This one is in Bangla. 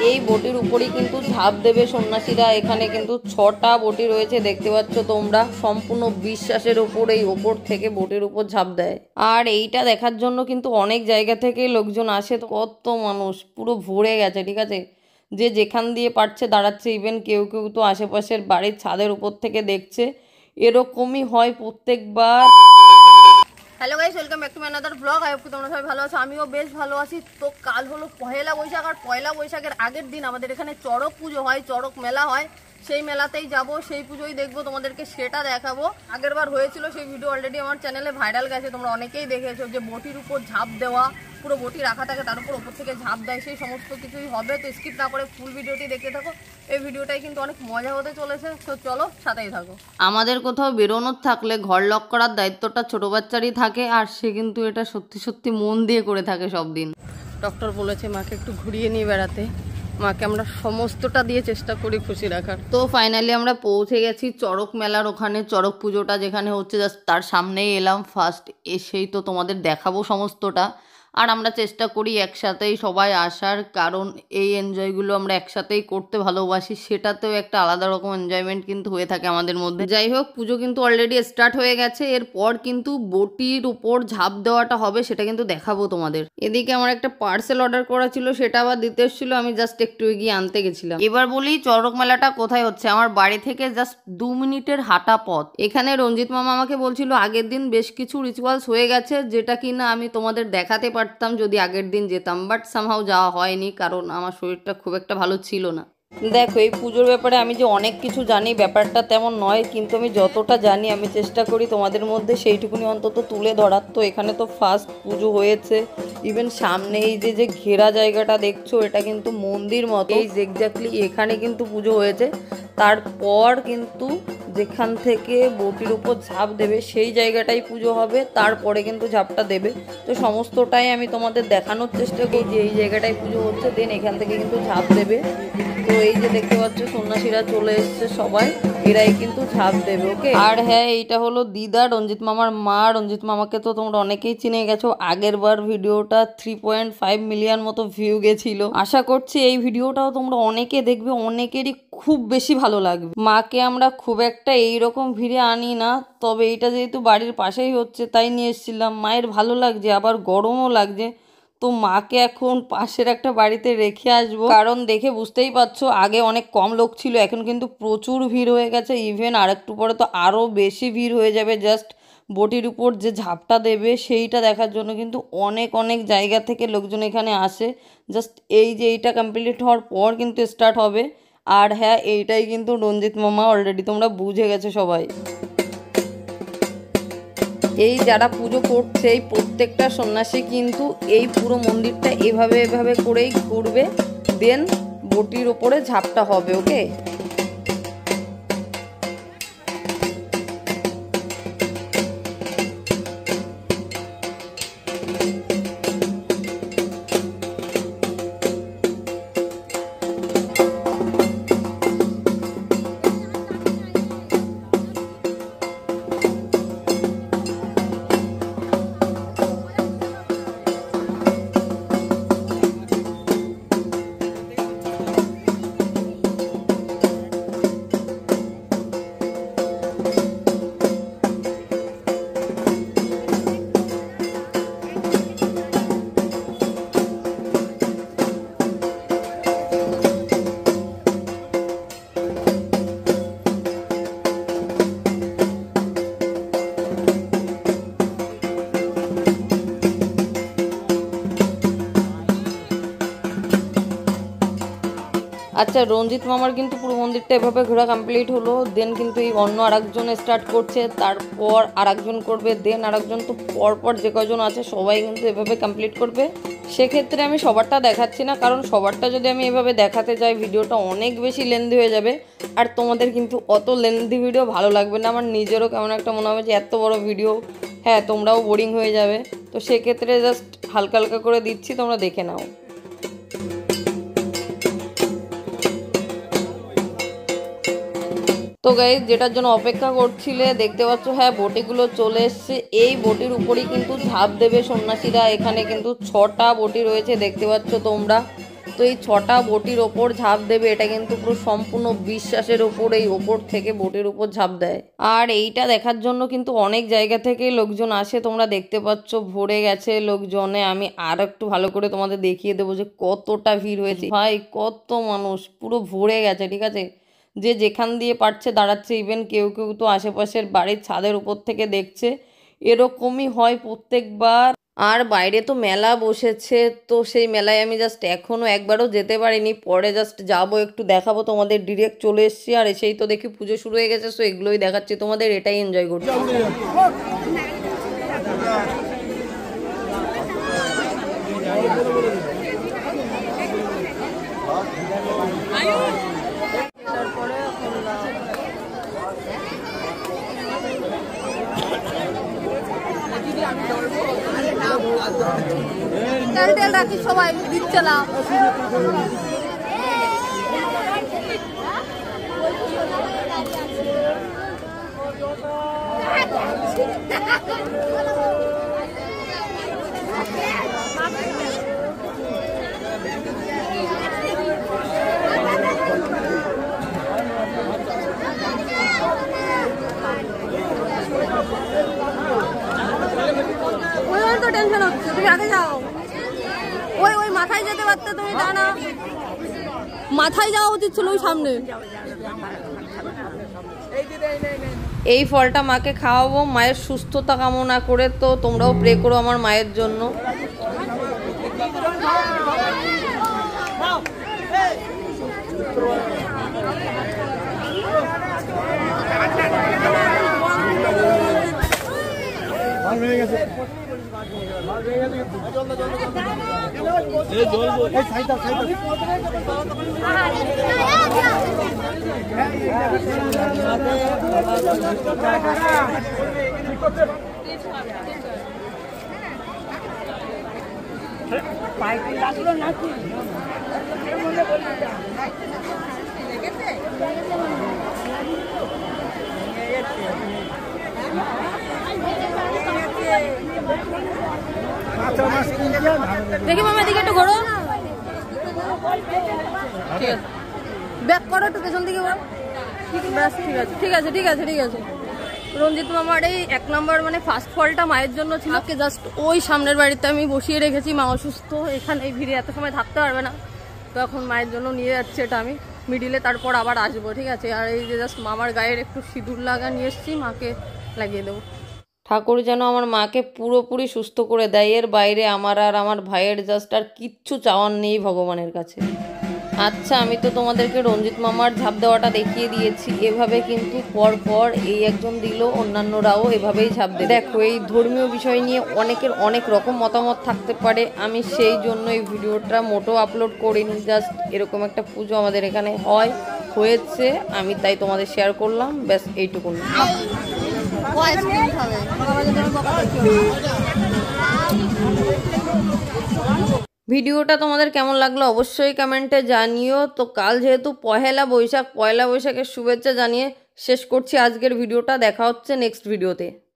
এই বটির উপরেই কিন্তু ঝাঁপ দেবে সন্ন্যাসীরা। এখানে কিন্তু 6টা বটি রয়েছে দেখতে পাচ্ছ তোমরা। সম্পূর্ণ বিশ্বাসের উপর এই ওপর থেকে বটির উপর ঝাঁপ দেয়। আর এইটা দেখার জন্য কিন্তু অনেক জায়গা থেকে লোকজন আসে। তো কত মানুষ পুরো ভরে গেছে, ঠিক আছে। যে যেখান দিয়ে পারছে দাঁড়াচ্ছে। ইভেন কেউ কেউ তো আশেপাশের বাড়ির ছাদের উপর থেকে দেখছে। এরকমই হয় প্রত্যেকবার। Hello guys, welcome back to my another blog. I hope তোমরা সবাই ভালো আছো, আমিও বেশ ভালো আছি। তো কাল হলো পহেলা বৈশাখ, আর পয়লা বৈশাখের আগের দিন আমাদের এখানে চড়ক পুজো হয়, চড়ক মেলা হয়। সেই মেলাতেই যাব, সেই পুজোই দেখবো, তোমাদেরকে সেটা দেখাবো। আগের বার হয়েছিল সেই ভিডিও অলরেডি আমার চ্যানেলে ভাইরাল গেছে, তোমরা অনেকেই দেখেছো। যে বটির উপর ঝাঁপ দেওয়া, পুরো বটি রাখা থাকে তার উপর থেকে ঝাঁপ দেয়, সেই সমস্ত কিছুই হবে। তো স্কিপ না করে ফুল ভিডিওটি দেখতে থাকো। এই ভিডিওটাই কিন্তু অনেক মজা হতে চলেছে, তো চলো সাথেই থাকো। আমাদের কোথাও বেরোনোর থাকলে ঘর লক করার দায়িত্বটা ছোট বাচ্চারই থাকে, আর সে কিন্তু এটা সত্যি সত্যি মন দিয়ে করে থাকে সব দিন। ডক্টর বলেছে মাকে একটু ঘুরিয়ে নিয়ে বেড়াতে। মাকে আমরা সমস্তটা দিয়ে চেষ্টা করি খুশি রাখার। তো ফাইনালি আমরা পৌঁছে গেছি চড়ক মেলার ওখানে। চড়ক পুজোটা যেখানে হচ্ছে জাস্ট তার সামনেই এলাম ফার্স্ট। এসেই তো তোমাদের দেখাবো সমস্তটা। আর আমরা চেষ্টা করি একসাথেই সবাই আসার, কারণ এই এনজয়গুলো আমরা একসাথেই করতে ভালোবাসি। সেটাতেও একটা আলাদা রকম এনজয়মেন্ট কিন্তু হয়ে থাকে আমাদের মধ্যে। যাই হোক, পুজো কিন্তু অলরেডি স্টার্ট হয়ে গেছে। এরপর কিন্তু বটির উপর ঝাঁপ দেওয়াটা হবে, সেটা কিন্তু দেখাবো তোমাদের। এদিকে আমার একটা পার্সেল অর্ডার করা ছিল, সেটা আবার দিতে এসেছিল, আমি জাস্ট একটু এগিয়ে আনতে গেছিলাম। এবার বলি চড়ক মেলাটা কোথায় হচ্ছে। আমার বাড়ি থেকে জাস্ট 2 মিনিটের হাঁটা পথ। এখানে রঞ্জিত মামা আমাকে বলছিল আগের দিন বেশ কিছু রিচুয়ালস হয়ে গেছে, যেটা কিনা আমি তোমাদের দেখাতে পারতাম যদি আগের দিন যেতাম, বাট সামহাউ যাওয়া হয়নি, কারণ আমার শরীরটা খুব একটা ভালো ছিল না। দেখো, এই পুজোর ব্যাপারে আমি যে অনেক কিছু জানি ব্যাপারটা তেমন নয়, কিন্তু আমি যতটা জানি আমি চেষ্টা করি তোমাদের মধ্যে সেইটুকুনি অন্তত তুলে ধরার। তো এখানে তো ফার্স্ট পুজো হয়েছে। ইভেন সামনে এই যে ঘেরা জায়গাটা দেখছো, এটা কিন্তু মন্দির মতো। এই এক্স্যাক্টলি এখানে কিন্তু পুজো হয়েছে। তারপর কিন্তু যেখান থেকে বটির উপর ঝাঁপ দেবে সেই জায়গাটাই পুজো হবে, তারপরে কিন্তু ঝাঁপটা দেবে। তো সমস্তটাই আমি তোমাদের দেখানোর চেষ্টা করি যে এই জায়গাটায় পুজো হচ্ছে, দেন এখান থেকে কিন্তু ঝাঁপ দেবে। তো এই যে দেখতে পাচ্ছ সন্ন্যাসীরা চলে এসছে সবাই, এরাই কিন্তু ঝাঁপ দেবে। ওকে, আর হ্যাঁ, এইটা হলো দিদা, রঞ্জিত মামার মা। রঞ্জিত মামাকে তো তোমরা অনেকেই চিনে গেছো। আগের বার ভিডিওটা 3.5 মিলিয়ন মতো ভিউ গেছিল। আশা করছি এই ভিডিওটাও তোমরা অনেকে দেখবে, অনেকেরই খুব বেশি ভালো লাগবে। মাকে আমরা খুব একটা এইরকম ভিড়ে আনি না, তবে এইটা যেহেতু বাড়ির পাশেই হচ্ছে তাই নিয়ে এসেছিলাম। মায়ের ভালো লাগছে, আবার গরমও লাগছে। তো মাকে এখন পাশের একটা বাড়িতে রেখে আসবো, কারণ দেখে বুঝতেই পারছো আগে অনেক কম লোক ছিল, এখন কিন্তু প্রচুর ভিড় হয়ে গেছে। ইভেন আর একটু পরে তো আরও বেশি ভিড় হয়ে যাবে। জাস্ট বটির উপর যে ঝাঁপটা দেবে সেইটা দেখার জন্য কিন্তু অনেক অনেক জায়গা থেকে লোকজন এখানে আসে। জাস্ট এই যে এইটা কমপ্লিট হওয়ার পর কিন্তু স্টার্ট হবে। আর হ্যাঁ, এইটাই কিন্তু রঞ্জিত মামা, অলরেডি তোমরা বুঝে গেছো সবাই। এই যারা পুজো করছে এই প্রত্যেকটা সন্ন্যাসী কিন্তু এই পুরো মন্দিরটা এভাবে এভাবে করেই ঘুরবে, দেন বটির ওপরে ঝাঁপটা হবে। ওকে, আচ্ছা, রঞ্জিত মামার কিন্তু পুরো মন্দিরটা এভাবে ঘোরা কমপ্লিট হলো। দেন কিন্তু এই অন্য আরেকজন স্টার্ট করছে, তারপর আরেকজন করবে, দেন আরেকজন। তো পরপর যে কজন আছে সবাই কিন্তু এভাবে কমপ্লিট করবে। সেক্ষেত্রে আমি সবারটা দেখাচ্ছি না, কারণ সবারটা যদি আমি এভাবে দেখাতে যাই ভিডিওটা অনেক বেশি লেন্দি হয়ে যাবে, আর তোমাদের কিন্তু অত লেন্দি ভিডিও ভালো লাগবে না। আমার নিজেরও কেমন একটা মনে হবে যে এত বড় ভিডিও, হ্যাঁ তোমরাও বোরিং হয়ে যাবে। তো সেক্ষেত্রে জাস্ট হালকা হালকা করে দিচ্ছি, তোমরা দেখে নাও। তো গাইস, যেটার জন্য অপেক্ষা করছিলে দেখতে পাচ্ছ, হ্যাঁ বটিগুলো চলে এসছে। এই বটির উপরেই কিন্তু ঝাঁপ দেবে সন্ন্যাসীরা। এখানে কিন্তু 6টা বটি রয়েছে দেখতে পাচ্ছ তোমরা। তো এই 6টা বটির ওপর ঝাঁপ দেবে, এটা কিন্তু পুরো সম্পূর্ণ বিশ্বাসের ওপর এই ওপর থেকে বটির উপর ঝাঁপ দেয়। আর এইটা দেখার জন্য কিন্তু অনেক জায়গা থেকে লোকজন আসে, তোমরা দেখতে পাচ্ছ ভরে গেছে লোকজনে। আমি আর একটু ভালো করে তোমাদের দেখিয়ে দেবো যে কতটা ভিড় হয়েছে। ভাই কত মানুষ, পুরো ভরে গেছে, ঠিক আছে। যে যেখান দিয়ে পারছে দাঁড়াচ্ছে, ইভেন কেউ কেউ তো আশেপাশের বাড়ির ছাদের উপর থেকে দেখছে। এরকমই হয় প্রত্যেকবার। আর বাইরে তো মেলা বসেছে, তো সেই মেলায় আমি জাস্ট এখনও একবারও যেতে পারিনি, পরে জাস্ট যাবো, একটু দেখাবো তোমাদের। ডিরেক্ট চলে এসেছি আর এসেই তো দেখি পুজো শুরু হয়ে গেছে, সো এগুলোই দেখাচ্ছি তোমাদের, এটাই এনজয় করছি। তেল তেল রাখি সবাই দিচ্ছে না। তো টেনশন হচ্ছে, তুমি আগে যাও। ওই ওই মাথায় যেতে পারতে তুমি, জানা মাথায় যাওয়া উচিত ছিল ওই সামনে। এই ফলটা মাকে খাওয়াবো মায়ের সুস্থতা কামনা করে, তো তোমরাও প্রে করো আমার মায়ের জন্য। দেখি মামা দিকে একটু ঘোরো, ব্যাক করো একটু পেছন দিকে। ব্যাস ঠিক আছে ঠিক আছে ঠিক আছে ঠিক আছে। রঞ্জিত মামার এই 1 নম্বর মানে ফার্স্ট ফলটা মায়ের জন্য ছিল। ওকে জাস্ট ওই সামনের বাড়িতে আমি বসিয়ে রেখেছি, মা অসুস্থ, এখানে এই ভিড়ে এত সময় থাকতে পারবে না, তো এখন মায়ের জন্য নিয়ে যাচ্ছি এটা আমি মিডিলে, তারপর আবার আসবো, ঠিক আছে। আর এই যে জাস্ট মামার গায়ের একটু সিঁদুর লাগা নিয়ে এসেছি, মাকে লাগিয়ে দেবো। ঠাকুর যেন আমার মাকে পুরোপুরি সুস্থ করে দেয়, এর বাইরে আমার আর আমার ভাইয়ের জাস্ট আর কিচ্ছু চাওয়ার নেই ভগবানের কাছে। আচ্ছা, আমি তো তোমাদেরকে রঞ্জিত মামার ঝাঁপ দেওয়াটা দেখিয়ে দিয়েছি, এভাবে কিন্তু পর পর এই একজন দিল, অন্যান্যরাও এভাবেই ঝাঁপ দেয়। দেখো, এই ধর্মীয় বিষয় নিয়ে অনেকের অনেক রকম মতামত থাকতে পারে, আমি সেই জন্য এই ভিডিওটা মোটো আপলোড করিনি। জাস্ট এরকম একটা পুজো আমাদের এখানে হয়েছে, আমি তাই তোমাদের শেয়ার করলাম, ব্যাস এইটুকু। ভিডিওটা তোমাদের কেমন লাগলো অবশ্যই কমেন্টে জানিও। তো কাল যেহেতু পয়লা বৈশাখের শুভেচ্ছা জানিয়ে শেষ করছি আজকের ভিডিওটা। দেখা হচ্ছে নেক্সট ভিডিওতে।